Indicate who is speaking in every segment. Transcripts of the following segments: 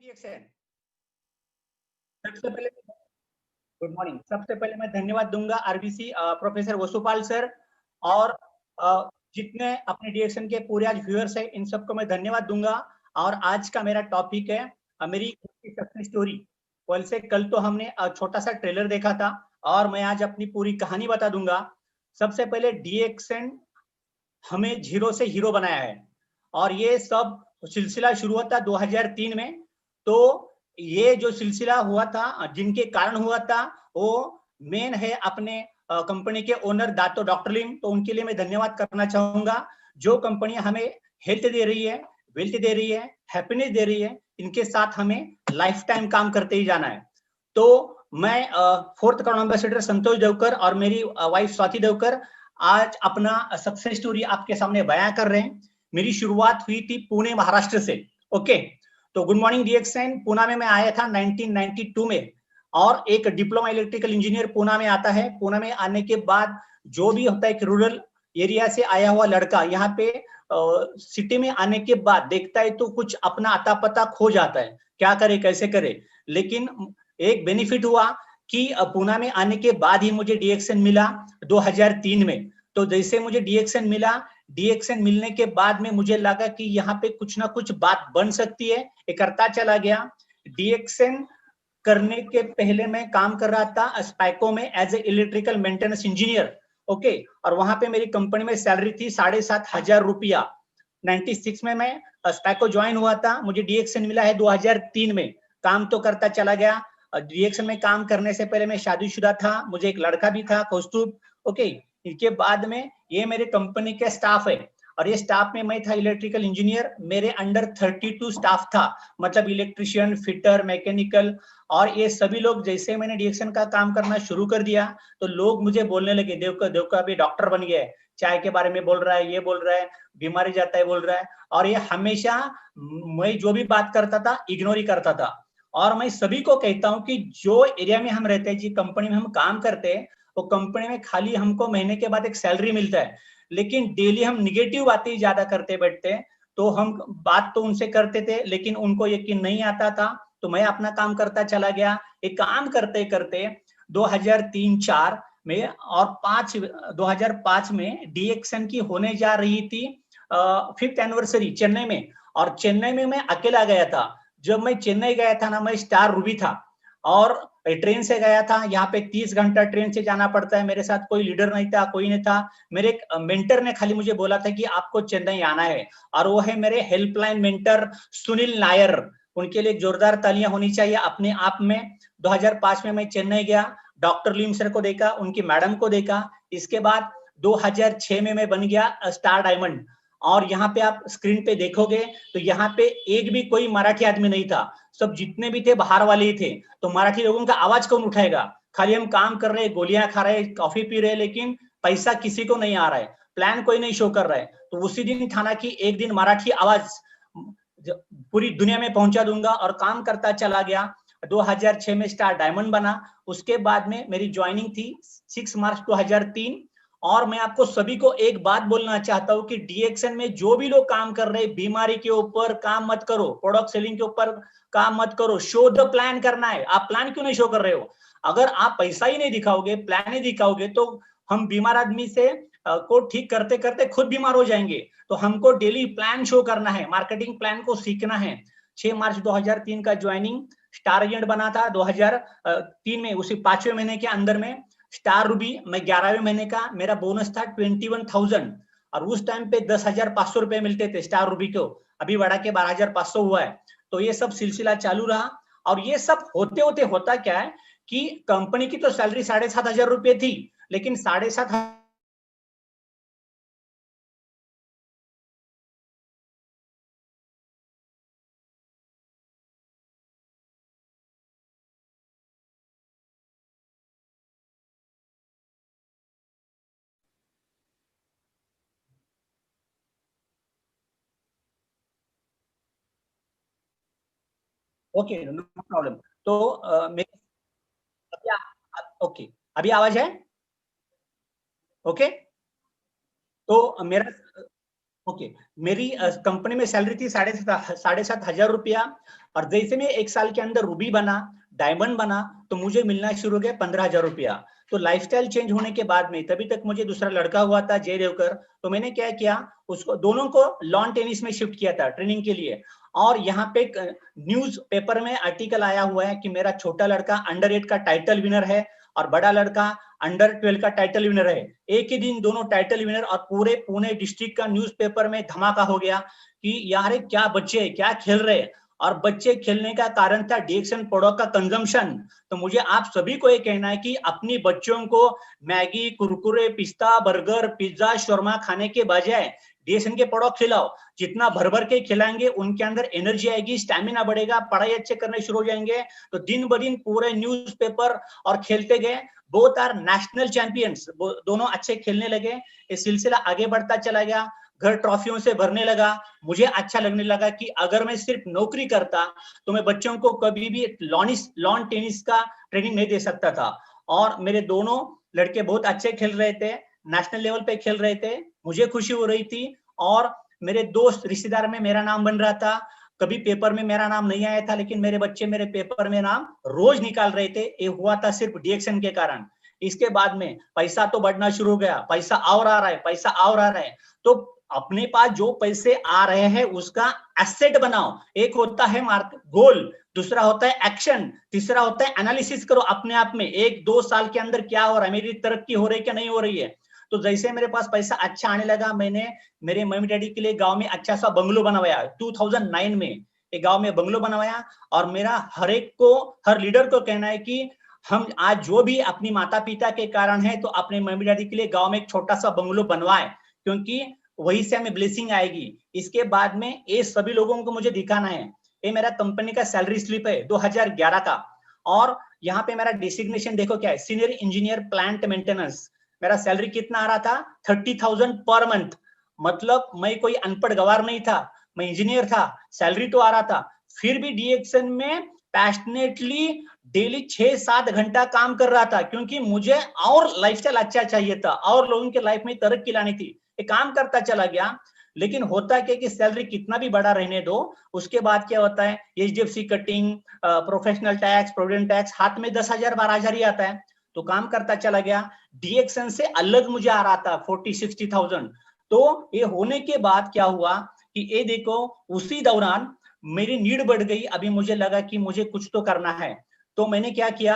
Speaker 1: Reaction. सबसे पहले good morning. सबसे पहले मैं धन्यवाद दूंगा आरबीसी प्रोफेसर वसुपाल सर और जितने अपने रिएक्शन के पूरे आज व्यूअर्स हैं इन सबको मैं धन्यवाद दूंगा। और आज का मेरा टॉपिक है मेरी सक्सेस स्टोरी। कल तो हमने छोटा सा ट्रेलर देखा था और मैं आज अपनी पूरी कहानी बता दूंगा। सबसे पहले डीएक्सन हमें जीरो से हीरो बनाया है और ये सब सिलसिला शुरू हुआ था 2003 में। तो ये जो सिलसिला हुआ था जिनके कारण हुआ था वो मेन है अपने कंपनी के ओनर दातो डॉक्टर लिम। तो उनके लिए मैं धन्यवाद करना चाहूंगा। जो कंपनी हमें हेल्थ दे रही है, वेल्थ दे रही है, हैप्पीनेस दे रही है, इनके साथ हमें लाइफ टाइम काम करते ही जाना है। तो मैं फोर्थ क्राउन एम्बेसडर संतोष देवकर और मेरी वाइफ स्वाति देवकर आज अपना सक्सेस स्टोरी आपके सामने बयां कर रहे हैं। मेरी शुरुआत हुई थी पुणे महाराष्ट्र से। ओके, तो गुड मॉर्निंग डीएक्सन पुणे में मैं आया था 1992 में और एक डिप्लोमा इलेक्ट्रिकल इंजीनियर पुणे में आता है। पुणे में आने के बाद जो भी होता है, एक रूरल एरिया से आया हुआ लड़का यहाँ पे सिटी में आने के बाद देखता है तो कुछ अपना अता पता खो जाता है, क्या करे कैसे करे। लेकिन एक बेनिफिट हुआ कि पुणे में आने के बाद ही मुझे डीएक्सन मिला 2003 में। तो जैसे मुझे डीएक्सन मिला, डीएक्सन मिलने के बाद में मुझे लगा कि यहाँ पे कुछ ना कुछ बात बन सकती है। एक करता चला गया। डीएक्सन करने के पहले मैं काम कर रहा था स्पाइको में as a electrical maintenance engineer. Okay, और वहां पे मेरी कंपनी में सैलरी थी 7,500 रुपया। 96 में मैं स्पाइको ज्वाइन हुआ था, मुझे डीएक्सन मिला है 2003 में। काम तो करता चला गया। डीएक्सन में काम करने से पहले मैं शादीशुदा था, मुझे एक लड़का भी था कौस्तुभ। ओके, इसके बाद में ये मेरे कंपनी के स्टाफ है और ये स्टाफ में मैं था इलेक्ट्रिकल इंजीनियर। मेरे अंडर 32 स्टाफ था, मतलब इलेक्ट्रिशियन, फिटर, मैकेनिकल। और ये सभी लोग जैसे मैंने डीएक्सन का काम करना शुरू कर दिया तो लोग मुझे बोलने लगे, देवका देवका अभी डॉक्टर बन गया है, चाय के बारे में बोल रहा है, ये बोल रहा है, बीमारी जाता है बोल रहा है। और ये हमेशा मैं जो भी बात करता था इग्नोर ही करता था। और मैं सभी को कहता हूं कि जो एरिया में हम रहते हैं, जिस कंपनी में हम काम करते हैं, वो कंपनी में खाली हमको महीने के बाद एक सैलरी मिलता है, लेकिन डेली हम निगेटिव बातें ही ज्यादा करते बैठते हैं। तो हम बात तो उनसे करते थे लेकिन उनको यकीन नहीं आता था, तो मैं अपना काम करता चला गया। एक काम करते करते 2003-4 में और 2005 में डीएक्सन की होने जा रही थी 5th एनिवर्सरी चेन्नई में। और चेन्नई में मैं अकेला गया था। जब मैं चेन्नई गया था ना, मैं स्टार रूबी था और ट्रेन से गया था। यहाँ पे 30 घंटा ट्रेन से जाना पड़ता है। मेरे साथ कोई लीडर नहीं था, कोई नहीं था। मेरे एक मेंटर ने खाली मुझे बोला था कि आपको चेन्नई आना है, और वो है मेरे हेल्पलाइन मेंटर सुनील नायर। उनके लिए जोरदार तालियां होनी चाहिए अपने आप में। 2005 में मैं चेन्नई गया, डॉक्टर लीम सर को देखा, उनकी मैडम को देखा। इसके बाद 2006 में मैं बन गया स्टार डायमंड। और यहाँ पे आप स्क्रीन पे देखोगे तो यहाँ पे एक भी कोई मराठी आदमी नहीं था, सब जितने भी थे बाहर वाले ही थे। तो मराठी लोगों का आवाज कौन उठाएगा? खाली हम काम कर रहे, गोलियां खा रहे, कॉफी पी रहे, लेकिन पैसा किसी को नहीं आ रहा है, प्लान कोई नहीं शो कर रहा है। तो उसी दिन थाना की एक दिन मराठी आवाज पूरी दुनिया में पहुंचा दूंगा और काम करता चला गया। 2006 में स्टार डायमंड बना। उसके बाद में मेरी ज्वाइनिंग थी 6 मार्च 2003। और मैं आपको सभी को एक बात बोलना चाहता हूं कि डीएक्सन में जो भी लोग काम कर रहे हैं, बीमारी के ऊपर काम मत करो, प्रोडक्ट सेलिंग के ऊपर काम मत करो, शो द प्लान करना है। आप प्लान क्यों नहीं शो कर रहे हो? अगर आप पैसा ही नहीं दिखाओगे, प्लान नहीं दिखाओगे, तो हम बीमार आदमी से को ठीक करते करते खुद बीमार हो जाएंगे। तो हमको डेली प्लान शो करना है, मार्केटिंग प्लान को सीखना है। 6 मार्च 2003 का ज्वाइनिंग, स्टार एजेंट बना था 2003 में। उसी 5वें महीने के अंदर में स्टार रूबी, मैं 11वें महीने का, मेरा बोनस था 21,000। और उस टाइम पे 10,500 रुपए मिलते थे स्टार रूबी को, अभी बढ़ा के 12,500 हुआ है। तो ये सब सिलसिला चालू रहा। और ये सब होते होते होता क्या है कि कंपनी की तो सैलरी 7,500 रुपए थी, लेकिन 7,500 ओके, नो प्रॉब्लम। तो मेरे ओके, अभी आवाज है? ओके, तो मेरा ओके, मेरी कंपनी में सैलरी थी 7,500 रुपया, और जैसे मैं 1 साल के अंदर रूबी बना, डायमंड बना, तो मुझे मिलना शुरू हो गया 15,000 रुपया। तो लाइफस्टाइल चेंज होने के बाद में, तभी तक मुझे दूसरा लड़का हुआ था जय देवकर, तो मैंने क्या किया, उसको दोनों को लॉन टेनिस में शिफ्ट किया था ट्रेनिंग के लिए। और यहाँ पे न्यूज पेपर में आर्टिकल आया हुआ है कि मेरा छोटा लड़का अंडर 8 का टाइटल विनर है और बड़ा लड़का अंडर 12 का टाइटल विनर है। एक ही दिन दोनों टाइटल विनर, और पूरे पुणे डिस्ट्रिक्ट का न्यूज़पेपर में धमाका हो गया कि यार क्या बच्चे क्या खेल रहे। और बच्चे खेलने का कारण था डीएक्सन प्रोडक्ट का कंजम्पशन। तो मुझे आप सभी को ये कहना है कि अपनी बच्चों को मैगी, कुरकुरे, पिस्ता, बर्गर, पिज्जा, शोरमा खाने के बजाय डीएक्सन के प्रोडक्ट खिलाओ। जितना भर भर के खिलाएंगे उनके अंदर एनर्जी आएगी, स्टैमिना बढ़ेगा, पढ़ाई अच्छे करने शुरू हो जाएंगे। तो दिन ब दिन पूरे न्यूज़पेपर और खेलते गए, बोथ आर नेशनल चैंपियंस, दोनों अच्छे खेलने लगे। ये सिलसिला आगे बढ़ता चला गया, घर ट्रॉफियों से भरने लगा। मुझे अच्छा लगने लगा कि अगर मैं सिर्फ नौकरी करता तो मैं बच्चों को कभी भी लॉन टेनिस का ट्रेनिंग नहीं दे सकता था। और मेरे दोनों लड़के बहुत अच्छे खेल रहे थे, नेशनल लेवल पे खेल रहे थे, मुझे खुशी हो रही थी। और मेरे दोस्त रिश्तेदार में मेरा नाम बन रहा था। कभी पेपर में मेरा नाम नहीं आया था, लेकिन मेरे बच्चे मेरे पेपर में नाम रोज निकाल रहे थे। ये हुआ था सिर्फ डीएक्सन के कारण। इसके बाद में पैसा तो बढ़ना शुरू हो गया, पैसा और आ रहा है, पैसा और आ रहा है। तो अपने पास जो पैसे आ रहे हैं उसका एसेट बनाओ। एक होता है मार्क गोल, दूसरा होता है एक्शन, तीसरा होता है एनालिसिस करो अपने आप में 1-2 साल के अंदर क्या हो रहा है, मेरी तरक्की हो रही है क्या नहीं हो रही है। तो जैसे मेरे पास पैसा अच्छा आने लगा, मैंने मेरे मम्मी डैडी के लिए गांव में अच्छा सा बंगलो बनवाया 2009 में। एक गांव में बंगलो बनवाया, और मेरा हर एक को, हर लीडर को कहना है कि हम आज जो भी अपनी माता पिता के कारण है, तो अपने मम्मी डैडी के लिए गांव में एक छोटा सा बंगलो बनवाए, क्योंकि वही से हमें ब्लेसिंग आएगी। इसके बाद में ये सभी लोगों को मुझे दिखाना है। ये मेरा कंपनी का सैलरी स्लिप है 2011 का, और यहाँ पे मेरा डिसिग्नेशन देखो क्या है, सीनियर इंजीनियर प्लांट मेंटेनेंस। मेरा सैलरी कितना आ रहा था, 30,000 पर मंथ। मतलब मैं कोई अनपढ़ गवार नहीं था, मैं इंजीनियर था, सैलरी तो आ रहा था। फिर भी डीएक्सन में पैशनेटली डेली 6-7 घंटा काम कर रहा था, क्योंकि मुझे और लाइफस्टाइल अच्छा चाहिए था, और लोगों के लाइफ में तरक्की लानी थी। ये काम करता चला गया। लेकिन होता क्या कि सैलरी कितना भी बड़ा रहने दो, उसके बाद क्या होता है, HDFC cutting, professional tax, provident tax, हाथ में 10,000-12,000 ही आता है। तो काम करता चला गया। डीएक्सन से अलग मुझे आ रहा था 40-60,000। तो ये होने के बाद क्या हुआ कि ये देखो, उसी दौरान मेरी नीड बढ़ गई। अभी मुझे लगा कि मुझे कुछ तो करना है। तो मैंने क्या किया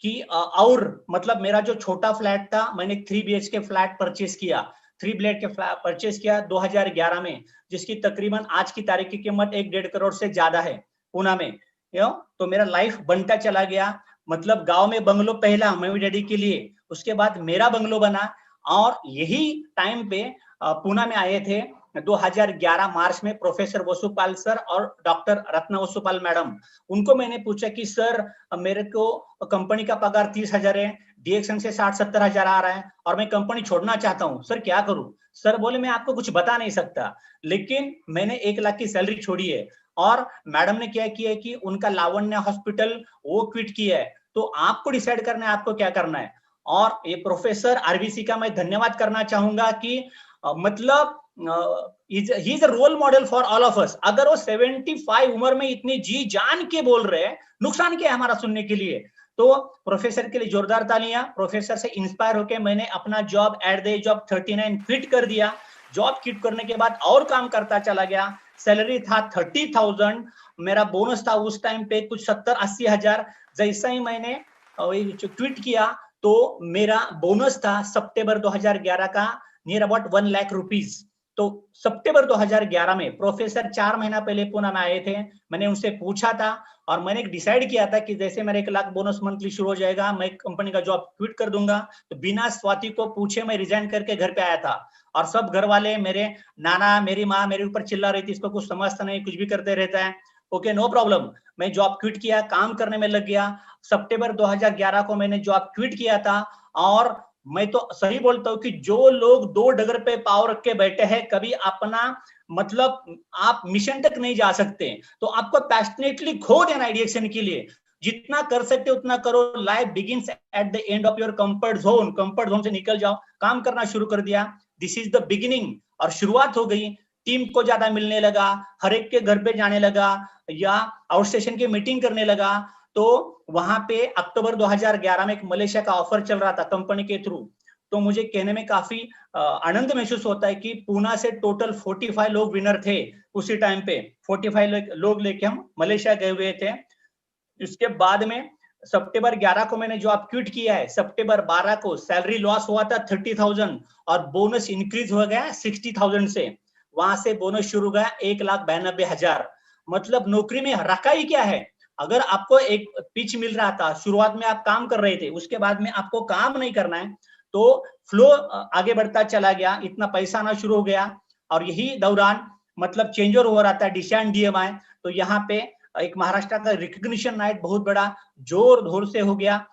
Speaker 1: कि और मतलब मेरा जो छोटा फ्लैट था, मैंने 3 BHK फ्लैट परचेस किया। 3 BHK फ्लैट परचेस किया 2011 में, जिसकी तकरीबन आज की तारीख की कीमत 1-1.5 करोड़ से ज्यादा है पुणे में। तो मेरा लाइफ बनता चला गया। मतलब गांव में बंगलो पहला मम्मी डैडी के लिए, उसके बाद मेरा बंगलो बना। और यही टाइम पे पुणे में आए थे 2011 मार्च में प्रोफेसर वसुपाल सर और डॉक्टर रत्ना वसुपाल मैडम। उनको मैंने पूछा कि सर, मेरे को कंपनी का पगार 30,000 है, डीएक्सन से 60-70 हजार आ रहा है, और मैं कंपनी छोड़ना चाहता हूँ, सर क्या करूं। सर बोले मैं आपको कुछ बता नहीं सकता, लेकिन मैंने 1 लाख की सैलरी छोड़ी है। और मैडम ने क्या किया कि उनका लावण्य हॉस्पिटल वो क्विट किया है। तो आपको डिसाइड करना है आपको क्या करना है। और ये प्रोफेसर आरबीसी का मैं धन्यवाद करना चाहूंगा कि मतलब ही is a role model for all of us. अगर वो 75 उम्र में इतनी जी जान के बोल रहे हैं, नुकसान क्या है हमारा सुनने के लिए। तो प्रोफेसर के लिए जोरदार तालियां। प्रोफेसर से इंस्पायर होकर मैंने अपना job at the age of 39 quit कर दिया। जॉब क्विट करने के बाद और काम करता चला गया। सैलरी था 30,000, मेरा बोनस था उस टाइम पे कुछ 70-80 हजार। जैसा ही मैंने क्विट किया, तो मेरा बोनस था सितंबर 2011 का नियर अबाउट 1 लाख रुपीज। तो सितंबर 2011 में प्रोफेसर 4 महीना पहले पुणे में आए थे। मैंने उनसे पूछा था, और मैंने डिसाइड किया था कि जैसे मेरा 1 लाख बोनस मंथली शुरू हो जाएगा, मैं कंपनी का जॉब क्विट कर दूंगा। तो बिना स्वाति को पूछे मैं रिजाइन करके घर पे आया था। और सब घर वाले, मेरे नाना, मेरी माँ मेरे ऊपर चिल्ला रही थी, इसको कुछ समझता नहीं, कुछ भी करते रहता है। Okay, no problem. मैं जॉब क्विट किया, काम करने में लग गया। सितंबर 2011 को मैंने जॉब क्विट किया था। और मैं तो सही बोलता हूँ कि जो लोग 2 डगर पे पाव रख के बैठे हैं, कभी अपना मतलब आप मिशन तक नहीं जा सकते। तो आपको पैशनेटली खो देना है डीएक्सन के लिए। जितना कर सकते उतना करो। Life begins at the end of your comfort zone. Comfort zone से निकल जाओ, काम करना शुरू कर दिया। दिस इज द बिगिनिंग, और शुरुआत हो गई। टीम को ज्यादा मिलने लगा, हर एक के घर पे जाने लगा या आउट स्टेशन की मीटिंग करने लगा। तो वहां पे अक्टूबर 2011 में एक मलेशिया का ऑफर चल रहा था कंपनी के थ्रू। तो मुझे कहने में काफी आनंद महसूस होता है कि पूना से टोटल 45 लोग विनर थे उसी टाइम पे। 45 लोग लेके हम मलेशिया गए हुए थे। इसके बाद में सितंबर 11 को मैंने जॉब क्विट किया है। सितंबर 12 को सैलरी लॉस हुआ था 30,000 और बोनस इंक्रीज हो गया 60,000 से। वहां से बोनस शुरू गया 1,92,000। मतलब नौकरी में रखा ही क्या है। अगर आपको एक पिच मिल रहा था, शुरुआत में आप काम कर रहे थे, उसके बाद में आपको काम नहीं करना है, तो फ्लो आगे बढ़ता चला गया, इतना पैसा आना शुरू हो गया। और यही दौरान मतलब चेंज ओवर हो रहा था डिशान डीएमआई। तो यहाँ पे एक महाराष्ट्र का रिकग्निशन नाइट बहुत बड़ा जोर धोर से हो गया।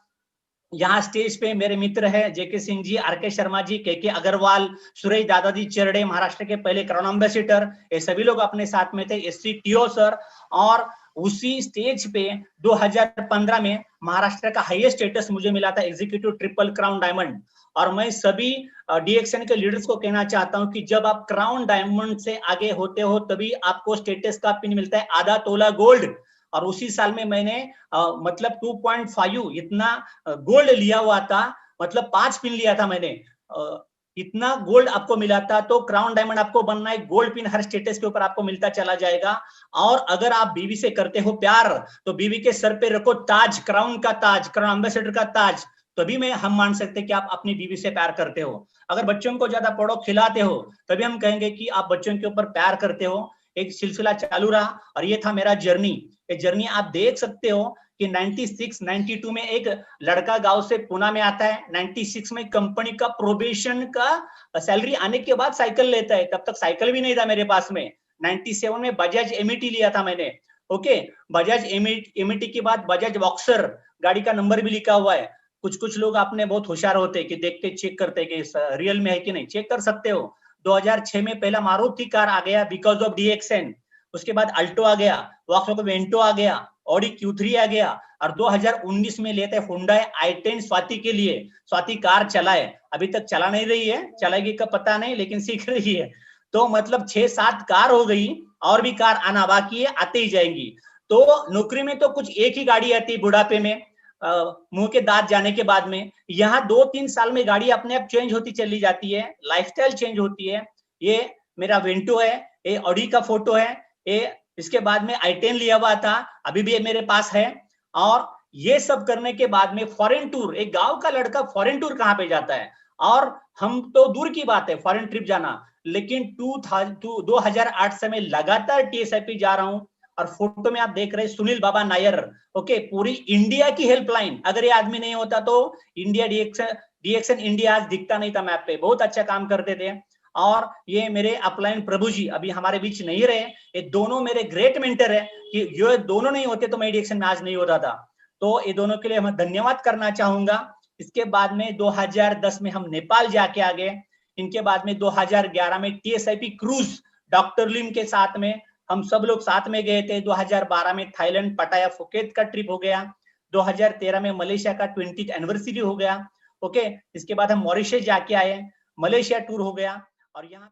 Speaker 1: यहाँ स्टेज पे मेरे मित्र है जेके सिंह जी, आर.के. शर्मा जी, के अग्रवाल, सुरेश दादाजी चेरडे, महाराष्ट्र के पहले क्राउन एम्बेसडर, ये सभी लोग अपने साथ में थे, एससी टीओ सर। और उसी स्टेज पे 2015 में महाराष्ट्र का हाईएस्ट स्टेटस मुझे मिला था, एग्जीक्यूटिव ट्रिपल क्राउन डायमंड। और मैं सभी डीएक्सएन के लीडर्स को कहना चाहता हूं कि जब आप क्राउन डायमंड से आगे होते हो तभी आपको स्टेटस का पिन मिलता है, आधा तोला गोल्ड। और उसी साल में मैंने मतलब 2.5 इतना गोल्ड लिया हुआ था, मतलब 5 पिन लिया था मैंने। इतना गोल्ड आपको मिला था। तो क्राउन डायमंड आपको बनना है, गोल्ड पिन हर स्टेटस के ऊपर आपको मिलता चला जाएगा। और अगर आप बीवी से करते हो प्यार तो बीवी के सर पे रखो ताज, क्राउन का ताज, क्राउन एम्बेसडर का ताज, तभी में हम मान सकते हैं कि आप अपनी बीवी से प्यार करते हो। अगर बच्चों को ज्यादा पढ़ो खिलाते हो तभी हम कहेंगे कि आप बच्चों के ऊपर प्यार करते हो। एक सिलसिला चालू रहा और ये था मेरा जर्नी। ये जर्नी आप देख सकते हो कि 96, 92 में एक लड़का गांव से पुणे में आता है, 96 में कंपनी का प्रोबेशन का सैलरी आने के बाद साइकिल लेता है, तब तक साइकिल भी नहीं था मेरे पास में। 97 में बजाज एमईटी लिया था मैंने। ओके, बजाज एमईटी के बाद बजाज बॉक्सर, गाड़ी का नंबर भी लिखा हुआ है। कुछ लोग आपने बहुत होशियार होते हैं कि देख के चेक करते हैं कि रियल में है कि नहीं, चेक कर सकते हो। 2006 में पहला मारुति कार आ गया बिकॉज ऑफ डीएक्सएन। उसके बाद अल्टो आ गया, वॉक्सवैगन वेंटो आ गया, ऑडी Q3 आ गया। और 2019 में लेते हुंडई i10 स्वाति के लिए। स्वाति कार चलाए, अभी तक चला नहीं रही है, चलाएगी कब पता नहीं, लेकिन सीख रही है। तो मतलब 6-7 कार हो गई, और भी कार आना बाकी है, आते ही जाएंगी। तो नौकरी में तो कुछ एक ही गाड़ी आती है बुढ़ापे में, मुंह के दांत जाने के बाद में। यहाँ 2-3 साल में गाड़ी अपने आप चेंज होती चली जाती है, लाइफस्टाइल चेंज होती है। ये मेरा वेंटो है, ये ऑडी का फोटो है, ये इसके बाद में i10 लिया हुआ था, अभी भी मेरे पास है। और ये सब करने के बाद में फॉरेन टूर, एक गांव का लड़का फॉरेन टूर कहाँ पे जाता है। और हम तो दूर की बात है फॉरेन ट्रिप जाना, लेकिन 2008 से मैं लगातार टीएसआईपी जा रहा हूं। और फोटो में आप देख रहे हैं सुनील बाबा नायर। ओके, पूरी इंडिया की हेल्पलाइन, अगर ये आदमी नहीं होता तो इंडिया डीएक्सएन इंडिया आज दिखता नहीं था मैप पे। बहुत अच्छा काम करते थे। और ये मेरे अपलाइन प्रभु जी अभी हमारे बीच नहीं रहे, ये दोनों मेरे ग्रेट मेंटर है, कि ये दोनों नहीं होते तो मैं डीएक्सएन में आज नहीं होता था। तो ये दोनों के लिए मैं धन्यवाद करना चाहूंगा। इसके बाद में 2010 में हम नेपाल जाके आ गए। इनके बाद में 2011 में टीएसआईपी क्रूज डॉक्टर लिम के साथ में हम सब लोग साथ में गए थे। 2012 में थाईलैंड पटाया फुकेत का ट्रिप हो गया। 2013 में मलेशिया का 20th एनिवर्सरी हो गया। ओके, इसके बाद हम मॉरिशस जाके आए, मलेशिया टूर हो गया। और यहाँ